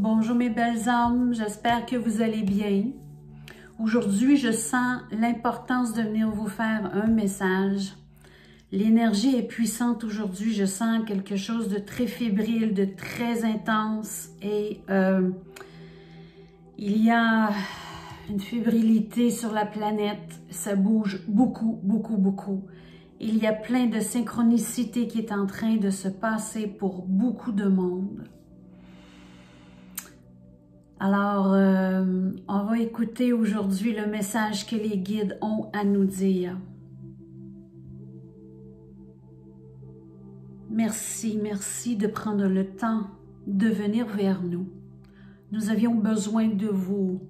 Bonjour mes belles âmes, j'espère que vous allez bien. Aujourd'hui, je sens l'importance de venir vous faire un message. L'énergie est puissante aujourd'hui, je sens quelque chose de très fébrile, de très intense et il y a une fébrilité sur la planète, ça bouge beaucoup, beaucoup, beaucoup. Il y a plein de synchronicité qui est en train de se passer pour beaucoup de monde. Alors, on va écouter aujourd'hui le message que les guides ont à nous dire. Merci, merci de prendre le temps de venir vers nous. Nous avions besoin de vous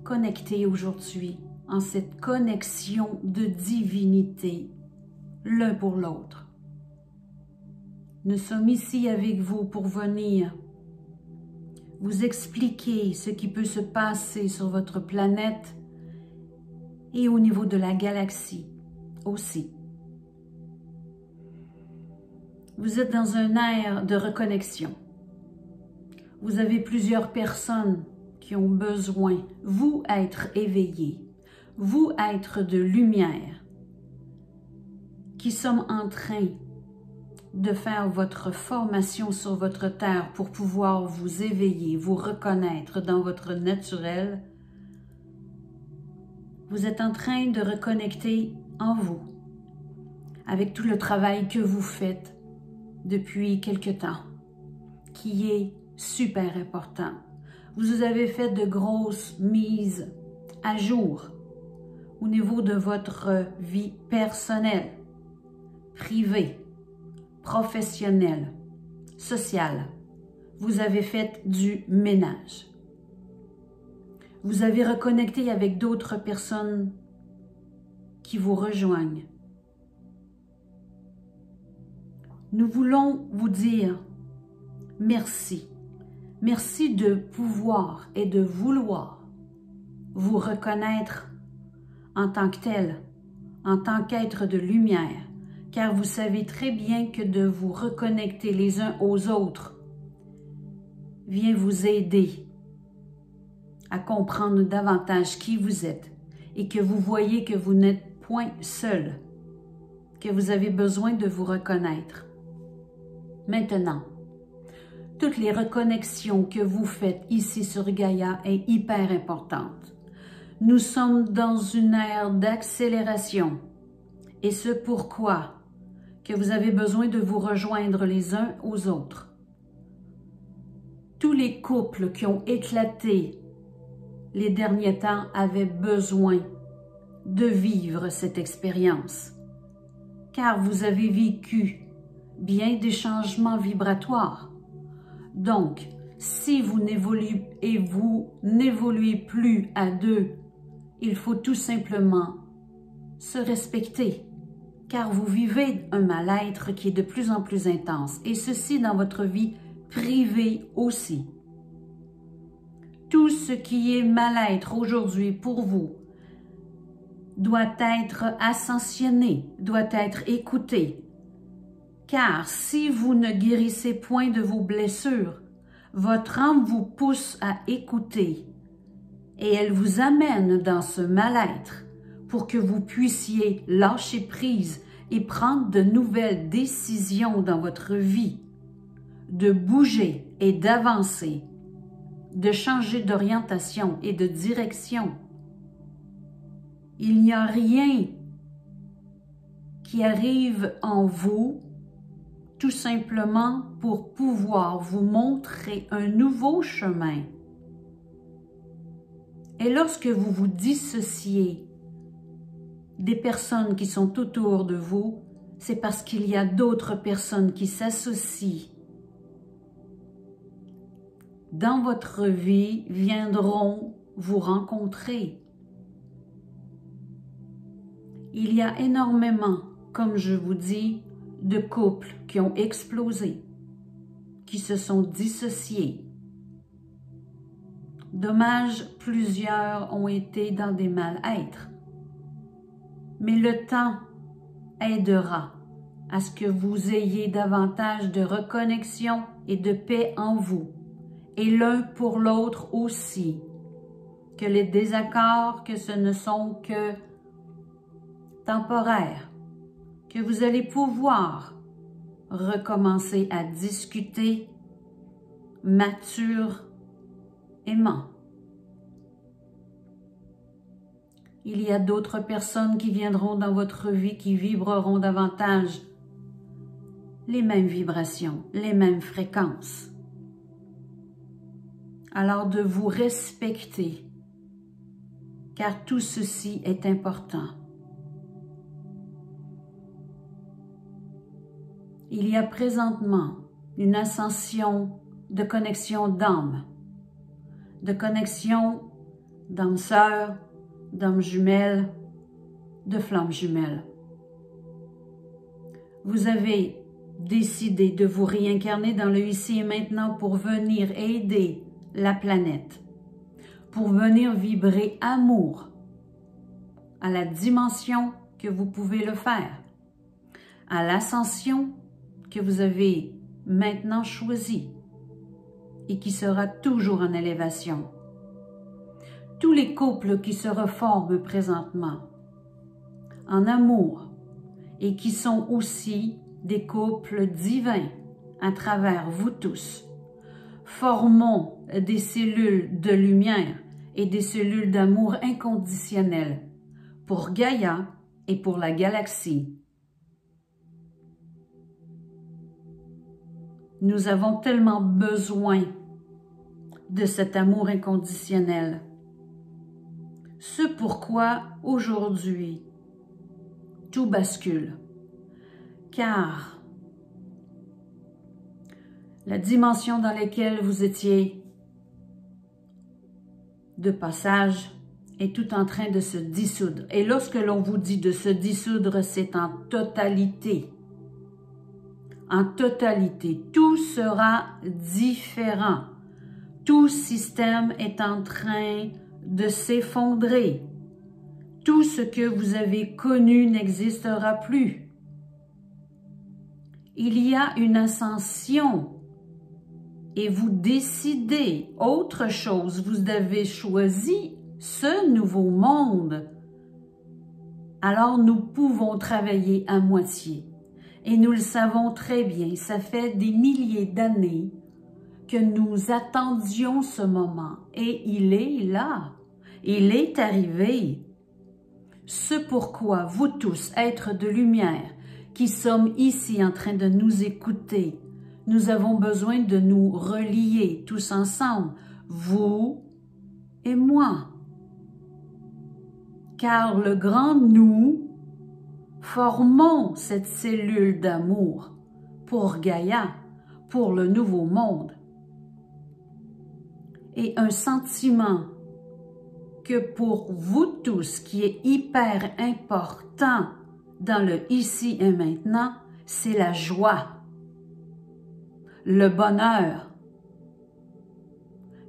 connecter aujourd'hui en cette connexion de divinité, l'un pour l'autre. Nous sommes ici avec vous pour venir vous expliquer ce qui peut se passer sur votre planète et au niveau de la galaxie aussi. Vous êtes dans un air de reconnexion. Vous avez plusieurs personnes qui ont besoin, vous, être éveillés, vous, être de lumière, qui sommes en train de faire votre formation sur votre terre pour pouvoir vous éveiller, vous reconnaître dans votre naturel. Vous êtes en train de reconnecter en vous avec tout le travail que vous faites depuis quelque temps, qui est super important. Vous avez fait de grosses mises à jour au niveau de votre vie personnelle, privée, professionnelle, sociale. Vous avez fait du ménage. Vous avez reconnecté avec d'autres personnes qui vous rejoignent. Nous voulons vous dire merci. Merci de pouvoir et de vouloir vous reconnaître en tant que tel, en tant qu'être de lumière, car vous savez très bien que de vous reconnecter les uns aux autres vient vous aider à comprendre davantage qui vous êtes et que vous voyez que vous n'êtes point seul, que vous avez besoin de vous reconnaître. Maintenant, toutes les reconnexions que vous faites ici sur Gaïa est hyper importante. Nous sommes dans une ère d'accélération et ce pourquoi que vous avez besoin de vous rejoindre les uns aux autres. Tous les couples qui ont éclaté les derniers temps avaient besoin de vivre cette expérience, car vous avez vécu bien des changements vibratoires. Donc, si vous n'évoluez plus à deux, il faut tout simplement se respecter, car vous vivez un mal-être qui est de plus en plus intense, et ceci dans votre vie privée aussi. Tout ce qui est mal-être aujourd'hui pour vous doit être ascensionné, doit être écouté, car si vous ne guérissez point de vos blessures, votre âme vous pousse à écouter et elle vous amène dans ce mal-être pour que vous puissiez lâcher prise et prendre de nouvelles décisions dans votre vie, de bouger et d'avancer, de changer d'orientation et de direction. Il n'y a rien qui arrive en vous tout simplement pour pouvoir vous montrer un nouveau chemin. Et lorsque vous vous dissociez des personnes qui sont autour de vous, c'est parce qu'il y a d'autres personnes qui s'associent dans votre vie, viendront vous rencontrer. Il y a énormément, comme je vous dis, de couples qui ont explosé, qui se sont dissociés. Dommage, plusieurs ont été dans des mal-être. Mais le temps aidera à ce que vous ayez davantage de reconnexion et de paix en vous et l'un pour l'autre aussi. Que les désaccords, que ce ne sont que temporaires, que vous allez pouvoir recommencer à discuter maturément. Il y a d'autres personnes qui viendront dans votre vie, qui vibreront davantage les mêmes vibrations, les mêmes fréquences. Alors de vous respecter, car tout ceci est important. Il y a présentement une ascension de connexion d'âme, de connexion d'âme sœur, d'âme jumelle, de flamme jumelle. Vous avez décidé de vous réincarner dans le ici et maintenant pour venir aider la planète, pour venir vibrer amour à la dimension que vous pouvez le faire, à l'ascension que vous avez maintenant choisie et qui sera toujours en élévation. Tous les couples qui se reforment présentement en amour et qui sont aussi des couples divins à travers vous tous, formons des cellules de lumière et des cellules d'amour inconditionnel pour Gaïa et pour la galaxie. Nous avons tellement besoin de cet amour inconditionnel. Ce pourquoi aujourd'hui tout bascule, car la dimension dans laquelle vous étiez de passage est tout en train de se dissoudre. Et lorsque l'on vous dit de se dissoudre, c'est en totalité. En totalité, tout sera différent. Tout système est en train de s'effondrer. Tout ce que vous avez connu n'existera plus. Il y a une ascension et vous décidez autre chose. Vous avez choisi ce nouveau monde. Alors nous pouvons travailler à moitié. Et nous le savons très bien, ça fait des milliers d'années que nous attendions ce moment. Et il est là, il est arrivé. Ce pourquoi vous tous, êtres de lumière, qui sommes ici en train de nous écouter, nous avons besoin de nous relier tous ensemble, vous et moi. Car le grand nous, formons cette cellule d'amour pour Gaïa, pour le nouveau monde. Et un sentiment que pour vous tous, qui est hyper important dans le ici et maintenant, c'est la joie, le bonheur.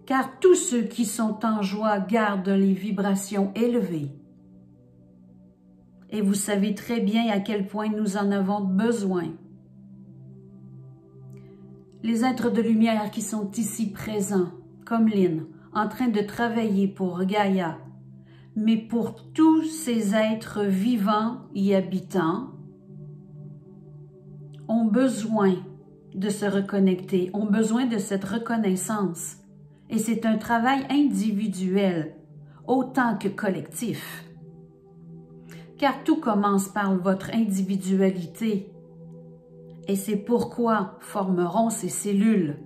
Car tous ceux qui sont en joie gardent les vibrations élevées. Et vous savez très bien à quel point nous en avons besoin. Les êtres de lumière qui sont ici présents, comme Lynn, en train de travailler pour Gaïa, mais pour tous ces êtres vivants y habitants, ont besoin de se reconnecter, ont besoin de cette reconnaissance. Et c'est un travail individuel, autant que collectif. Car tout commence par votre individualité. Et c'est pourquoi formeront ces cellules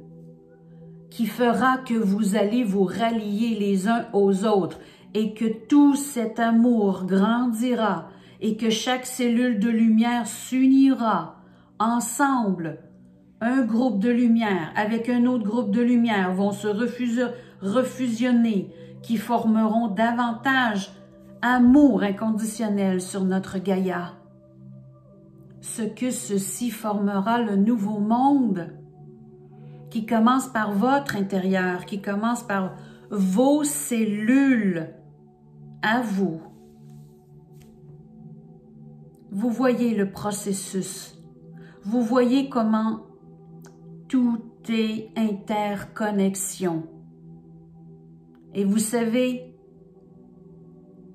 qui fera que vous allez vous rallier les uns aux autres et que tout cet amour grandira et que chaque cellule de lumière s'unira ensemble. Un groupe de lumière avec un autre groupe de lumière vont se refusionner, qui formeront davantage amour inconditionnel sur notre Gaïa. Ce que ceci formera le nouveau monde qui commence par votre intérieur, qui commence par vos cellules à vous. Vous voyez le processus. Vous voyez comment tout est interconnexion. Et vous savez,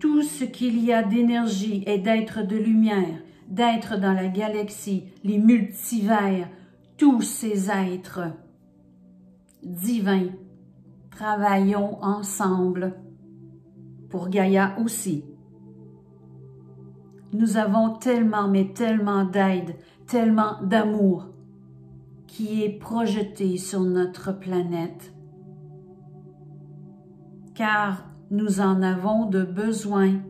tout ce qu'il y a d'énergie et d'être de lumière, d'être dans la galaxie, les multivers, tous ces êtres divins, travaillons ensemble pour Gaïa aussi. Nous avons tellement, mais tellement d'aide, tellement d'amour qui est projeté sur notre planète. Car nous en avons de besoin.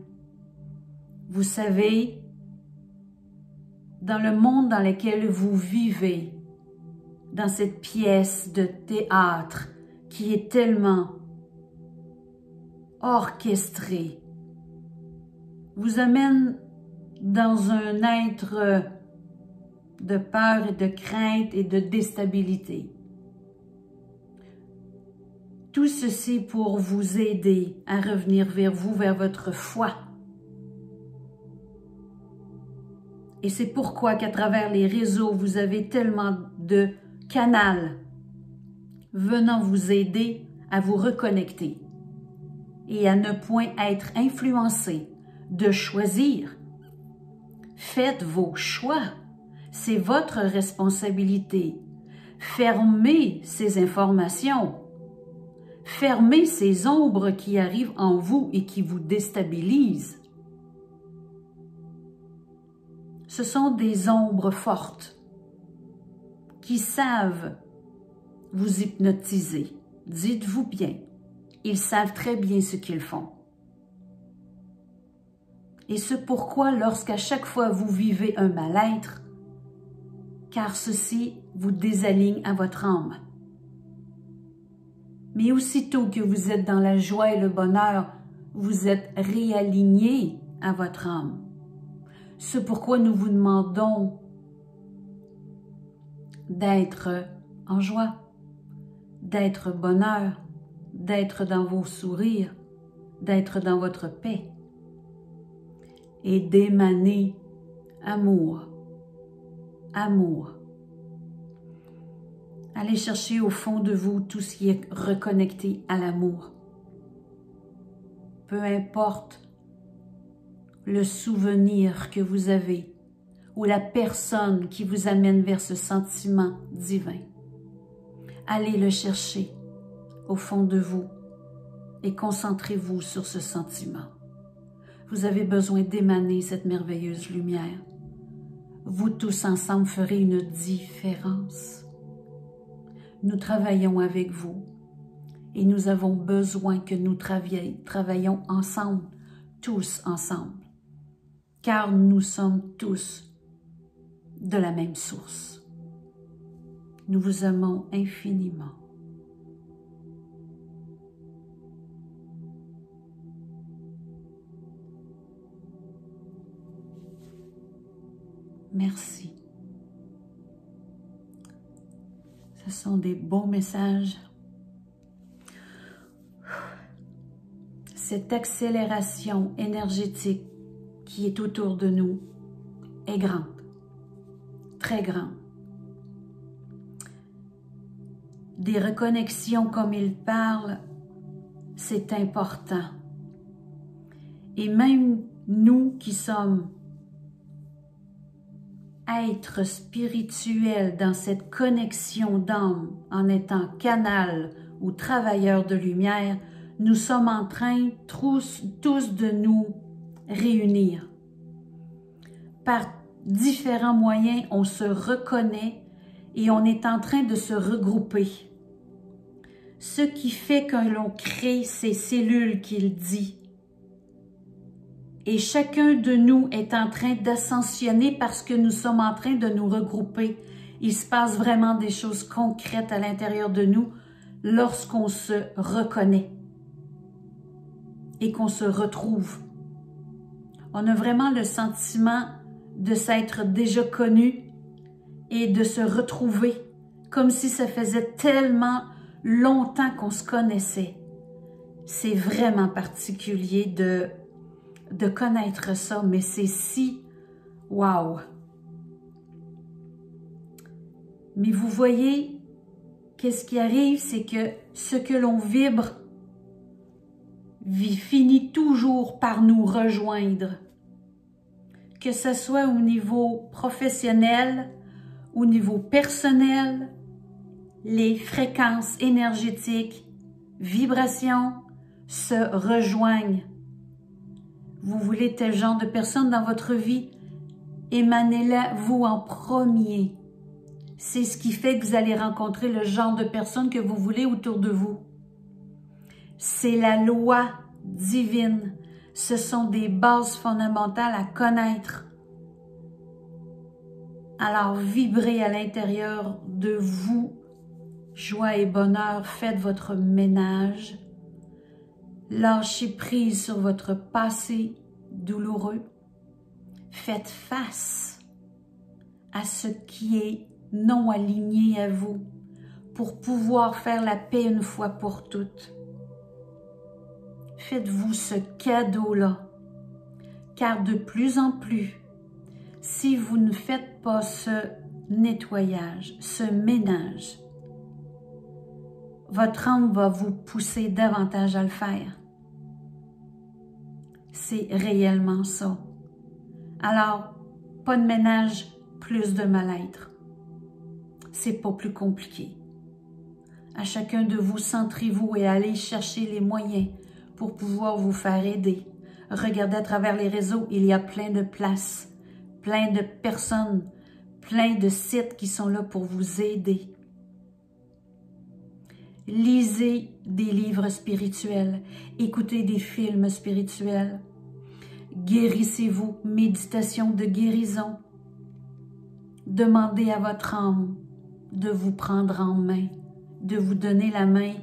Vous savez, dans le monde dans lequel vous vivez, dans cette pièce de théâtre qui est tellement orchestrée, vous amène dans un être de peur et de crainte et de déstabilité. Tout ceci pour vous aider à revenir vers vous, vers votre foi. Et c'est pourquoi qu'à travers les réseaux, vous avez tellement de canaux venant vous aider à vous reconnecter et à ne point être influencé, de choisir. Faites vos choix. C'est votre responsabilité. Fermez ces informations. Fermez ces ombres qui arrivent en vous et qui vous déstabilisent. Ce sont des ombres fortes qui savent vous hypnotiser. Dites-vous bien, ils savent très bien ce qu'ils font. Et c'est pourquoi lorsqu'à chaque fois vous vivez un mal-être, car ceci vous désaligne à votre âme. Mais aussitôt que vous êtes dans la joie et le bonheur, vous êtes réaligné à votre âme. C'est pourquoi nous vous demandons d'être en joie, d'être bonheur, d'être dans vos sourires, d'être dans votre paix et d'émaner amour. Amour. Allez chercher au fond de vous tout ce qui est reconnecté à l'amour. Peu importe le souvenir que vous avez ou la personne qui vous amène vers ce sentiment divin. Allez le chercher au fond de vous et concentrez-vous sur ce sentiment. Vous avez besoin d'émaner cette merveilleuse lumière. Vous tous ensemble ferez une différence. Nous travaillons avec vous et nous avons besoin que nous travaillions ensemble, tous ensemble, car nous sommes tous de la même source. Nous vous aimons infiniment. Merci. Ce sont des beaux messages. Cette accélération énergétique qui est autour de nous est grande, très grande. Des reconnexions comme il parle, c'est important. Et même nous qui sommes êtres spirituels dans cette connexion d'âme, en étant canal ou travailleurs de lumière, nous sommes en train tous de nous réunir. Par différents moyens, on se reconnaît et on est en train de se regrouper. Ce qui fait que l'on crée ces cellules qu'il dit. Et chacun de nous est en train d'ascensionner parce que nous sommes en train de nous regrouper. Il se passe vraiment des choses concrètes à l'intérieur de nous lorsqu'on se reconnaît et qu'on se retrouve. On a vraiment le sentiment de s'être déjà connu et de se retrouver comme si ça faisait tellement longtemps qu'on se connaissait. C'est vraiment particulier de connaître ça, mais c'est si wow. Mais vous voyez, qu'est-ce qui arrive, c'est que ce que l'on vibre finit toujours par nous rejoindre. Que ce soit au niveau professionnel, au niveau personnel, les fréquences énergétiques, vibrations se rejoignent. Vous voulez tel genre de personne dans votre vie, émanez-la vous en premier. C'est ce qui fait que vous allez rencontrer le genre de personne que vous voulez autour de vous. C'est la loi divine. Ce sont des bases fondamentales à connaître. Alors, vibrez à l'intérieur de vous, joie et bonheur, faites votre ménage. Lâchez prise sur votre passé douloureux. Faites face à ce qui est non aligné à vous pour pouvoir faire la paix une fois pour toutes. Faites-vous ce cadeau-là, car de plus en plus, si vous ne faites pas ce nettoyage, ce ménage, votre âme va vous pousser davantage à le faire. C'est réellement ça. Alors, pas de ménage, plus de mal-être. C'est pas plus compliqué. À chacun de vous, centrez-vous et allez chercher les moyens pour pouvoir vous faire aider. Regardez à travers les réseaux, il y a plein de places, plein de personnes, plein de sites qui sont là pour vous aider. Lisez des livres spirituels, écoutez des films spirituels, guérissez-vous, méditation de guérison. Demandez à votre âme de vous prendre en main, de vous donner la main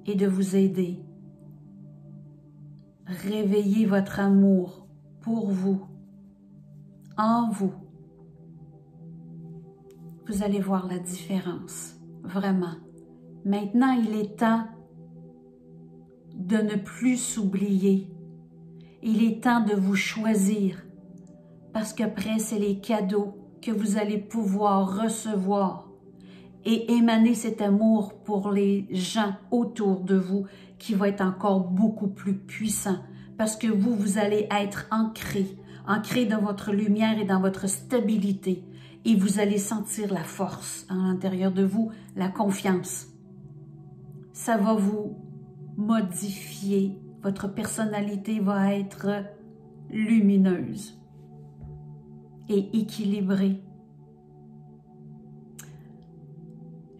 et de vous aider. Réveillez votre amour pour vous, en vous. Vous allez voir la différence, vraiment. Maintenant, il est temps de ne plus s'oublier. Il est temps de vous choisir, parce qu'après, c'est les cadeaux que vous allez pouvoir recevoir et émaner cet amour pour les gens autour de vous qui va être encore beaucoup plus puissant parce que vous allez être ancré dans votre lumière et dans votre stabilité et vous allez sentir la force à l'intérieur de vous, la confiance. Ça va vous modifier, votre personnalité va être lumineuse et équilibrée.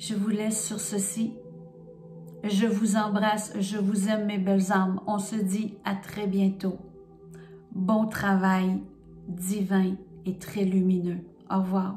Je vous laisse sur ceci. Je vous embrasse, je vous aime mes belles âmes. On se dit à très bientôt. Bon travail divin et très lumineux. Au revoir.